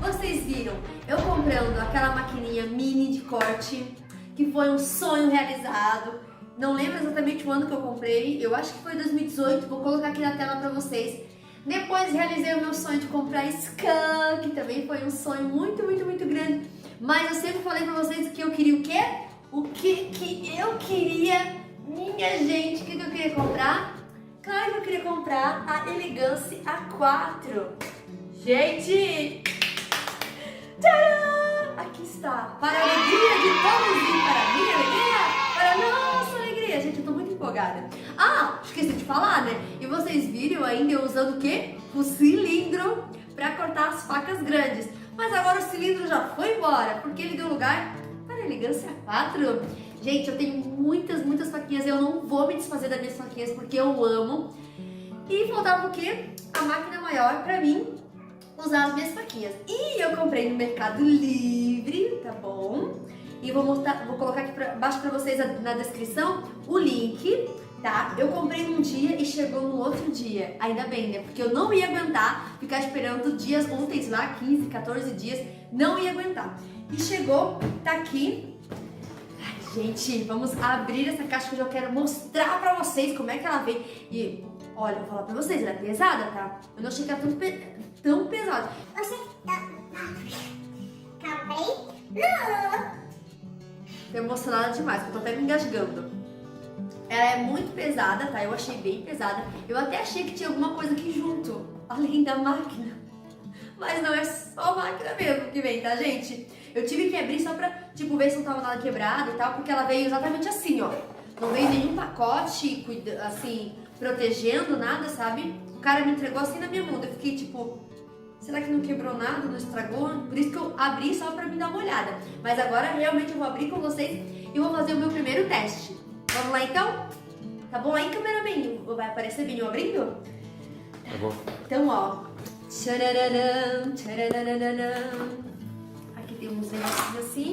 Vocês viram eu comprando aquela maquininha mini de corte, que foi um sonho realizado. Não lembro exatamente o ano que eu comprei, eu acho que foi 2018, vou colocar aqui na tela pra vocês. Depois realizei o meu sonho de comprar Scan, que também foi um sonho muito grande. Mas eu sempre falei pra vocês que eu queria o quê? O que eu queria, minha gente, o que eu queria comprar? Claro que eu queria comprar a Elegance A4. Gente! Tcharam! Aqui está, para a alegria de todos e para a minha alegria, para a nossa alegria. Gente, eu tô muito empolgada. Ah, esqueci de falar, né? E vocês viram ainda eu usando o quê? O cilindro para cortar as facas grandes. Mas agora o cilindro já foi embora, porque ele deu lugar para a Elegance A4. Gente, eu tenho muitas faquinhas, eu não vou me desfazer das minhas faquinhas porque eu amo. E faltava o quê? A máquina maior para mim usar as minhas faquinhas. E eu comprei no Mercado Livre, tá bom? E vou colocar aqui embaixo pra vocês na descrição o link, tá? Eu comprei num dia e chegou no outro dia. Ainda bem, né? Porque eu não ia aguentar ficar esperando dias, ontem, sei lá, 15, 14 dias. Não ia aguentar. E chegou, tá aqui. Ai, gente, vamos abrir essa caixa que eu já quero mostrar pra vocês como é que ela vem. E olha, eu vou falar pra vocês, ela é pesada, tá? Eu não achei que era tão pesada. Eu sei que comprei. Tô emocionada demais, porque eu tô até me engasgando. Ela é muito pesada, tá? Eu achei bem pesada. Eu até achei que tinha alguma coisa aqui junto, além da máquina. Mas não, é só a máquina mesmo que vem, tá, gente? Eu tive que abrir só pra, tipo, ver se não tava nada quebrado e tal, porque ela veio exatamente assim, ó. Não veio nenhum pacote, assim, protegendo nada, sabe? O cara me entregou assim na minha mão. Eu fiquei tipo, será que não quebrou nada, não estragou? Por isso que eu abri só pra me dar uma olhada. Mas agora realmente eu vou abrir com vocês e vou fazer o meu primeiro teste. Vamos lá então? Tá bom aí, cameraman? Vai aparecer bem eu abrindo? Tá bom. Então, ó. Tchararam, tcharararam. Aqui tem uns negocinhos assim.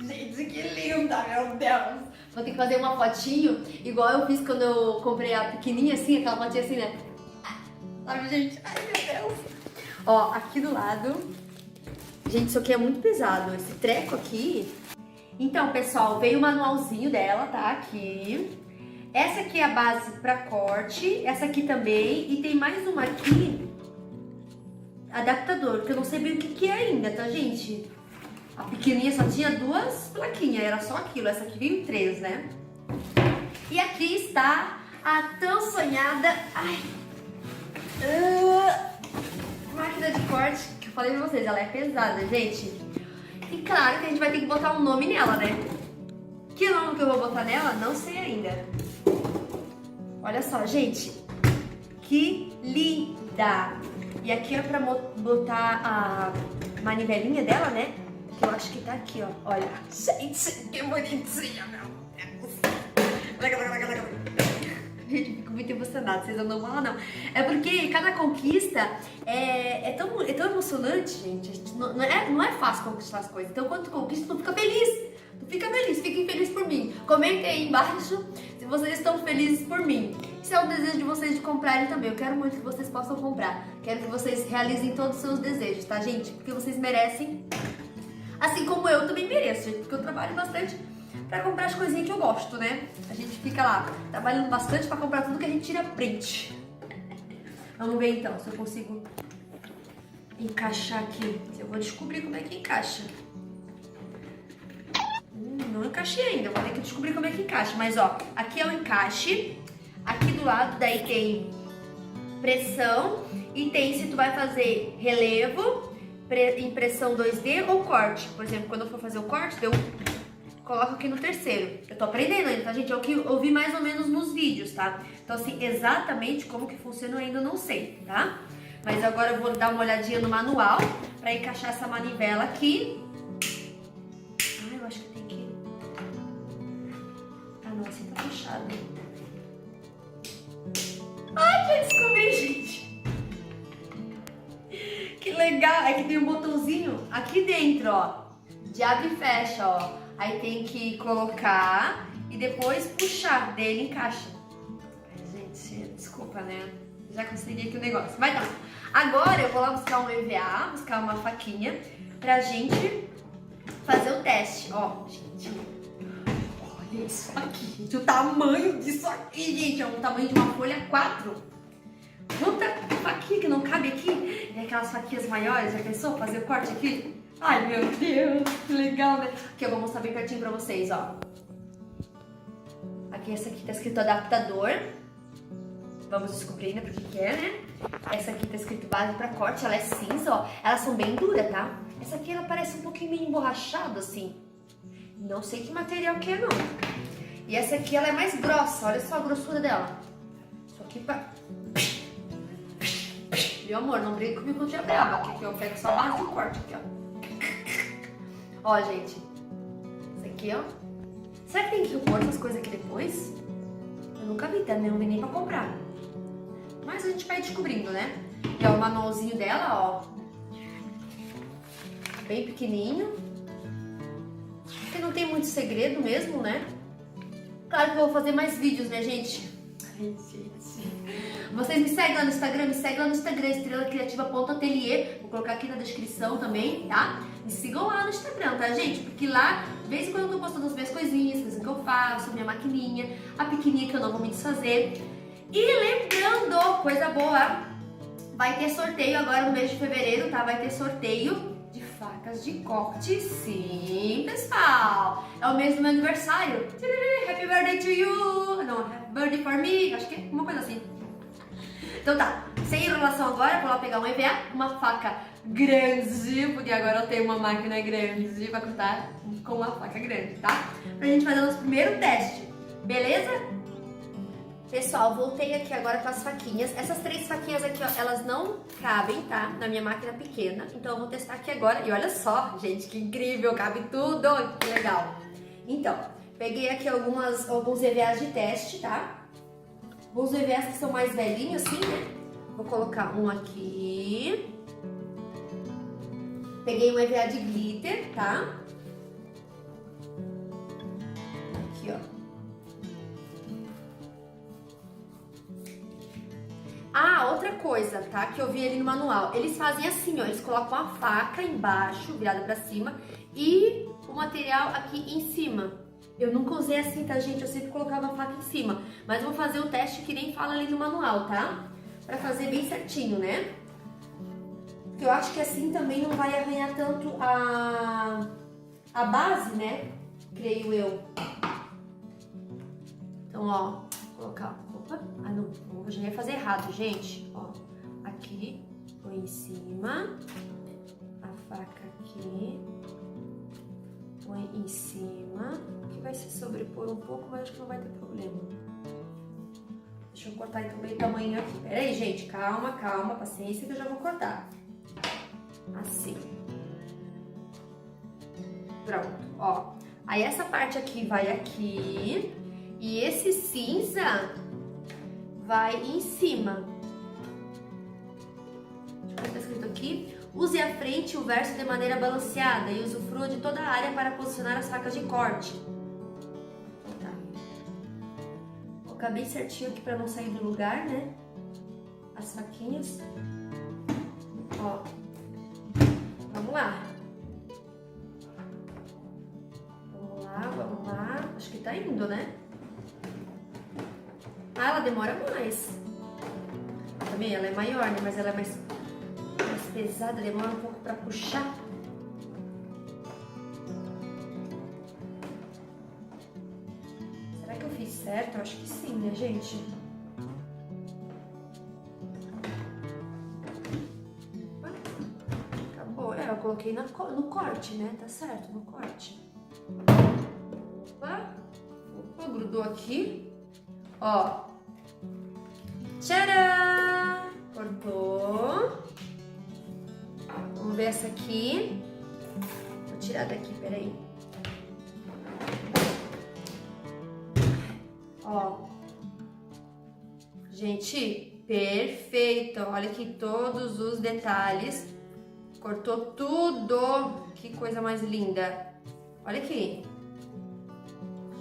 Gente, que linda, meu Deus! Vou ter que fazer uma fotinho, igual eu fiz quando eu comprei a pequenininha assim, aquela fotinha assim, né? Sabe, gente? Ai, meu Deus! Ó, aqui do lado. Gente, isso aqui é muito pesado, esse treco aqui. Então, pessoal, veio o manualzinho dela, tá? Aqui. Essa aqui é a base pra corte, essa aqui também. E tem mais uma aqui, adaptador, que eu não sei bem o que é ainda, tá, gente? A pequenininha só tinha 2 plaquinhas, era só aquilo. Essa aqui veio 3, né? E aqui está a tão sonhada máquina de corte, que eu falei pra vocês, ela é pesada, gente. E claro que a gente vai ter que botar um nome nela, né? Que nome que eu vou botar nela? Não sei ainda. Olha só, gente. Que linda! E aqui é pra botar a manivelinha dela, né? Que eu acho que tá aqui, ó. Olha. Gente, que bonitinha, meu Deus. Gente, eu fico muito emocionada, vocês não dão bola, não. É porque cada conquista é tão emocionante, gente. Não é fácil conquistar as coisas. Então, quando tu conquista, tu fica feliz. Tu fica feliz, fiquem felizes por mim. Comentem aí embaixo se vocês estão felizes por mim. Se é o desejo de vocês de comprarem também. Eu quero muito que vocês possam comprar. Quero que vocês realizem todos os seus desejos, tá, gente? Porque vocês merecem. Assim como eu também mereço, gente. Porque eu trabalho bastante pra comprar as coisinhas que eu gosto, né? A gente fica lá trabalhando bastante pra comprar tudo que a gente tira print. Vamos ver então se eu consigo encaixar aqui. Eu vou descobrir como é que encaixa. Não encaixei ainda, vou ter que descobrir como é que encaixa. Mas ó, aqui é o encaixe. Aqui do lado daí tem pressão. E tem se tu vai fazer relevo, impressão 2D ou corte. Por exemplo, quando eu for fazer o corte, eu coloco aqui no terceiro. Eu tô aprendendo ainda, tá, gente? É o que eu vi mais ou menos nos vídeos, tá? Então, assim, exatamente como que funciona eu ainda não sei, tá? Mas agora eu vou dar uma olhadinha no manual pra encaixar essa manivela aqui. Ah, eu acho que tem que... Ah, não, assim tá fechado. Ai, já descobri, gente! Que legal! Aqui tem um botãozinho aqui dentro, ó. De abre e fecha, ó. Aí tem que colocar e depois puxar dele, encaixa. Ai, gente, desculpa, né? Já consegui aqui o negócio. Vai dar. Agora eu vou lá buscar um EVA, buscar uma faquinha pra gente fazer o teste. Ó, gente. Olha isso aqui, gente. O tamanho disso aqui, gente. É o tamanho de uma folha 4. Quanta faquinha que não cabe aqui. E aquelas faquinhas maiores, já pensou? Fazer o corte aqui? Ai, meu Deus, que legal, né? Aqui eu vou mostrar bem pertinho pra vocês, ó. Aqui, essa aqui tá escrito adaptador. Vamos descobrir ainda porque que é, né? Essa aqui tá escrito base pra corte, ela é cinza, ó. Elas são bem duras, tá? Essa aqui, ela parece um pouquinho meio emborrachada, assim. Não sei que material que é, não. E essa aqui, ela é mais grossa, olha só a grossura dela. Isso aqui pra... Meu amor, não briga comigo quando tiver brava, que aqui eu pego só a base do corte, aqui, ó. Ó, gente. Isso aqui, ó. Será que tem que pôr essas coisas aqui depois? Eu nunca vi, tá? Não vi nem pra comprar. Mas a gente vai descobrindo, né? E ó, o manualzinho dela, ó. Bem pequenininho. Que não tem muito segredo mesmo, né? Claro que eu vou fazer mais vídeos, né, gente? Ai, gente. Vocês me seguem lá no Instagram? Me seguem lá no Instagram, estrelacriativa.ateliê. Vou colocar aqui na descrição também, tá? Me sigam lá no Instagram, tá, gente? Porque lá, de vez em quando eu tô postando as minhas coisinhas, coisas que eu faço, minha maquininha, a pequenininha que eu não vou me desfazer. E lembrando, coisa boa, vai ter sorteio agora no mês de fevereiro, tá? Vai ter sorteio de facas de corte, sim, pessoal. É o mês do meu aniversário. Happy birthday to you! Não, happy birthday for me, acho que é uma coisa assim. Então tá, sem enrolação agora, vou lá pegar um EVA, uma faca grande, porque agora eu tenho uma máquina grande pra cortar com uma faca grande, tá? Pra gente fazer o nosso primeiro teste, beleza? Pessoal, voltei aqui agora com as faquinhas. Essas 3 faquinhas aqui, ó, elas não cabem, tá? Na minha máquina pequena, então eu vou testar aqui agora. E olha só, gente, que incrível, cabe tudo, que legal. Então, peguei aqui alguns EVAs de teste, tá? Os EVAs que são mais velhinhos, assim, né? Vou colocar um aqui. Peguei um EVA de glitter, tá? Aqui, ó. Ah, outra coisa, tá? Que eu vi ali no manual. Eles fazem assim, ó. Eles colocam a faca embaixo, virada pra cima, e o material aqui em cima. Eu nunca usei assim, tá, gente? Eu sempre colocava a faca em cima. Mas vou fazer o teste que nem fala ali no manual, tá? Pra fazer bem certinho, né? Porque eu acho que assim também não vai arranhar tanto a base, né? Creio eu. Então, ó, vou colocar... Opa, ah não, eu já ia fazer errado, gente. Ó, aqui, põe em cima. A faca aqui. Põe em cima. Que vai se sobrepor um pouco, mas acho que não vai ter problema. Deixa eu cortar então meio tamanho aqui. Pera aí, gente, calma, calma, paciência que eu já vou cortar. Assim. Pronto, ó. Aí essa parte aqui vai aqui. E esse cinza vai em cima. Deixa eu ver o que tá escrito aqui. Use a frente e o verso de maneira balanceada e usufrua de toda a área para posicionar as facas de corte. Tá. Vou colocar bem certinho aqui para não sair do lugar, né? As faquinhas. Ó. Vamos lá. Vamos lá, vamos lá. Acho que tá indo, né? Ah, ela demora mais. Também ela é maior, né? Mas ela é mais pesada, demora um pouco pra puxar. Será que eu fiz certo? Eu acho que sim, né, gente? Acabou. É, eu coloquei no corte, né? Tá certo, no corte. Opa! Opa, grudou aqui. Ó. Tcharam! Cortou. Vamos ver essa aqui. Vou tirar daqui, peraí. Ó. Gente, perfeito. Olha aqui todos os detalhes. Cortou tudo. Que coisa mais linda. Olha aqui.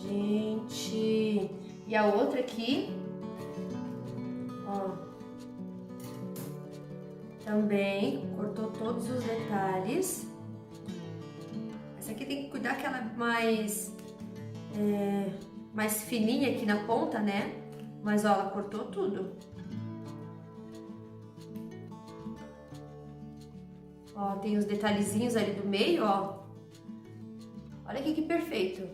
Gente. E a outra aqui. Ó. Também cortou todos os detalhes. Essa aqui tem que cuidar que ela é mais fininha aqui na ponta, né? Mas ó, ela cortou tudo. Ó, tem os detalhezinhos ali do meio, ó. Olha aqui que perfeito.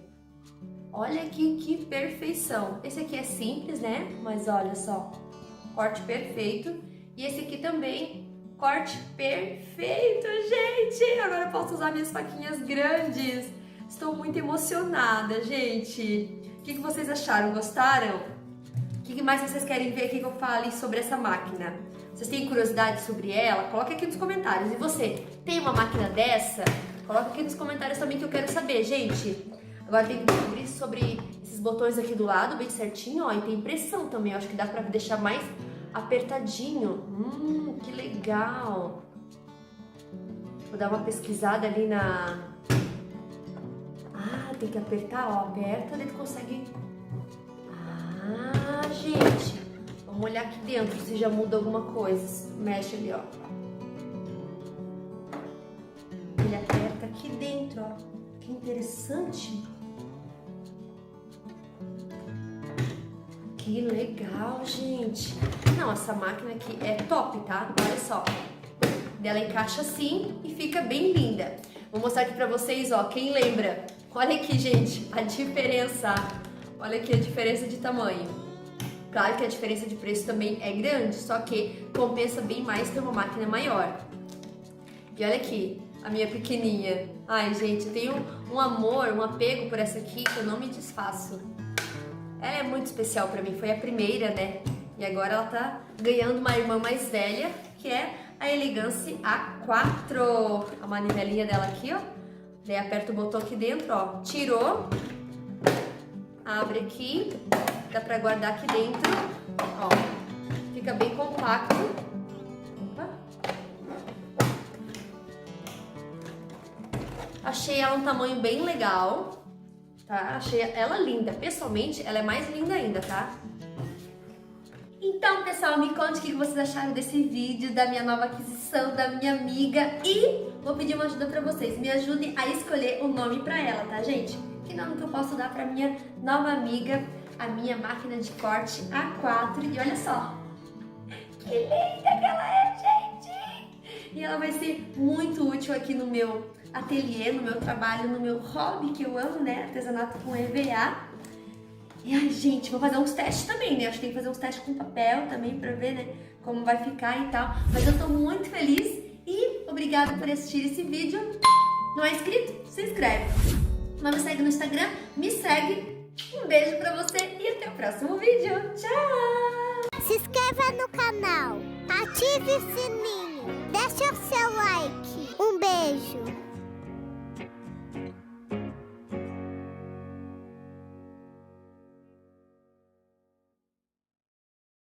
Olha aqui que perfeição. Esse aqui é simples, né? Mas olha só, corte perfeito. E esse aqui também, corte perfeito, gente! Agora eu posso usar minhas faquinhas grandes. Estou muito emocionada, gente. O que vocês acharam? Gostaram? O que mais vocês querem ver que eu fale sobre essa máquina? Vocês têm curiosidade sobre ela? Coloca aqui nos comentários. E você, tem uma máquina dessa? Coloca aqui nos comentários também que eu quero saber, gente. Agora tem que descobrir sobre esses botões aqui do lado, bem certinho, ó. E tem pressão também, eu acho que dá pra deixar mais apertadinho. Que legal. Vou dar uma pesquisada ali na... Ah, tem que apertar, ó. Aperta, daí tu consegue... Ah, gente. Vamos olhar aqui dentro se já muda alguma coisa. Mexe ali, ó. Ele aperta aqui dentro, ó. Que interessante. Que legal, gente. Não, essa máquina aqui é top, tá? Olha só. Ela encaixa assim e fica bem linda. Vou mostrar aqui pra vocês, ó. Quem lembra? Olha aqui, gente, a diferença. Olha aqui a diferença de tamanho. Claro que a diferença de preço também é grande, só que compensa bem mais ter uma máquina maior. E olha aqui, a minha pequenininha. Ai, gente, eu tenho um amor, um apego por essa aqui que eu não me desfaço. Ela é muito especial pra mim, foi a primeira, né? E agora ela tá ganhando uma irmã mais velha, que é a Elegance A4. A manivelinha dela aqui, ó. Daí aperta o botão aqui dentro, ó. Tirou. Abre aqui. Dá pra guardar aqui dentro. Ó. Fica bem compacto. Opa. Achei ela um tamanho bem legal. Tá? Achei ela linda. Pessoalmente, ela é mais linda ainda, tá? Então, pessoal, me conte o que vocês acharam desse vídeo, da minha nova aquisição, da minha amiga. E vou pedir uma ajuda pra vocês. Me ajudem a escolher o nome pra ela, tá, gente? Que nome que eu posso dar pra minha nova amiga, a minha máquina de corte A4. E olha só, que linda que ela é, gente! E ela vai ser muito útil aqui no meu ateliê, no meu trabalho, no meu hobby, que eu amo, né? Artesanato com EVA. E ai, gente, vou fazer uns testes também, né? Acho que tem que fazer uns testes com papel também pra ver, né? Como vai ficar e tal. Mas eu tô muito feliz e obrigada por assistir esse vídeo. Não é inscrito? Se inscreve. Não me segue no Instagram? Me segue. Um beijo pra você e até o próximo vídeo. Tchau! Se inscreva no canal, ative o sininho, deixe o seu